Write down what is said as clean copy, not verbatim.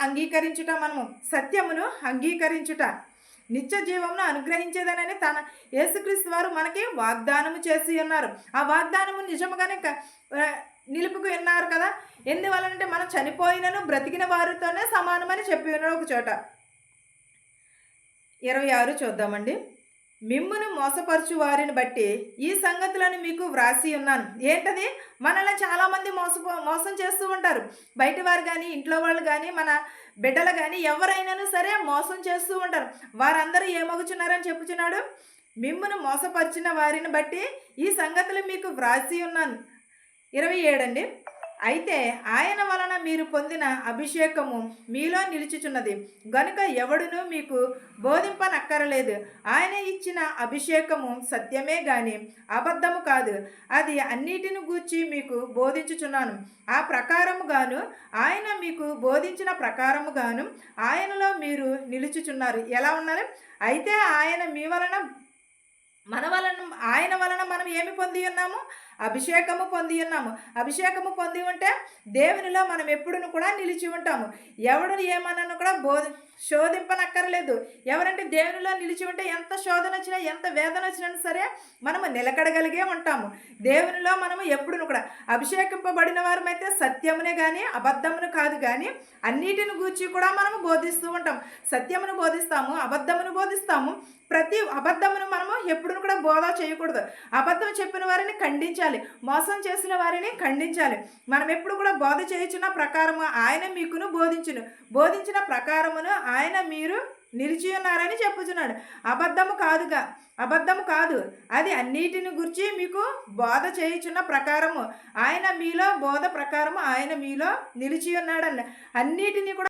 అంగీకరించుట, మనము సత్యమును అంగీకరించుట నిత్య జీవమును అనుగ్రహించేదనని తన యేసుక్రీస్తు వారు మనకి వాగ్దానము చేసి ఉన్నారు. ఆ వాగ్దానము నిజముగానే నిలుపుకు ఉన్నారు కదా. ఎందువలనంటే మనం చనిపోయినను బ్రతికిన వారితోనే సమానమని చెప్పి ఉన్నారు ఒక చోట. 26 చూద్దామండి. మిమ్మును మోసపరచు వారిని బట్టి ఈ సంగతులను మీకు వ్రాసి ఉన్నాను. ఏంటది? మనల్ని చాలామంది మోసం చేస్తూ ఉంటారు. బయట వారు కానీ, ఇంట్లో వాళ్ళు కానీ, మన బిడ్డలు కానీ ఎవరైనాను సరే మోసం చేస్తూ ఉంటారు. వారందరూ ఏమగుచున్నారని చెప్పుచున్నాడు? మిమ్మును మోసపరిచిన వారిని బట్టి ఈ సంగతులు మీకు వ్రాసి ఉన్నాను. 27 అండి. అయితే ఆయన వలన మీరు పొందిన అభిషేకము మీలో నిలుచుచున్నది గనుక ఎవడునూ మీకు బోధింపనక్కరలేదు. ఆయన ఇచ్చిన అభిషేకము సత్యమే గాని అబద్ధము కాదు. అది అన్నిటిని గూర్చి మీకు బోధించుచున్నాను. ఆ ప్రకారముగాను ఆయన మీకు బోధించిన ప్రకారముగాను ఆయనలో మీరు నిలుచుచున్నారు. ఎలా ఉన్నారు? అయితే ఆయన మీ వలన ఆయన వలన మనం ఏమి పొంది ఉన్నాము? అభిషేకము పొంది ఉన్నాము. అభిషేకము పొంది ఉంటే దేవునిలో మనం ఎప్పుడును కూడా నిలిచి ఉంటాము. ఎవడు ఏమన్నాను కూడా శోధింపనక్కర్లేదు. ఎవరంటే దేవునిలో నిలిచి ఉంటే ఎంత శోధన వచ్చినా, ఎంత వేదన వచ్చినా సరే మనము నిలకడగలిగే ఉంటాము. దేవునిలో మనము ఎప్పుడును కూడా అభిషేకింపబడిన వారమైతే సత్యమునే కానీ అబద్ధమును కాదు కానీ అన్నిటిని గూర్చి కూడా మనము బోధిస్తూ ఉంటాం. సత్యమును బోధిస్తాము, అబద్ధమును బోధిస్తాము. ప్రతి అబద్ధమును మనము ఎప్పుడును కూడా బోధ చేయకూడదు. అబద్ధం చెప్పిన వారిని ఖండించాలి, మోసం చేసిన వారిని ఖండించాలి. మనం ఎప్పుడు కూడా బోధ చేయుచున్న ప్రకారము ఆయన మీకును బోధించిన ప్రకారమును ఆయన మీరు నిలిచి ఉన్నారని చెప్పుచున్నాడు. అబద్ధము కాదు, అది అన్నిటిని గురించి మీకు బోధ చేయుచున్న ప్రకారము ఆయన మీలో బోధ ప్రకారము ఆయన మీలో నిలిచి ఉన్నాడన్న అన్నిటినీ కూడా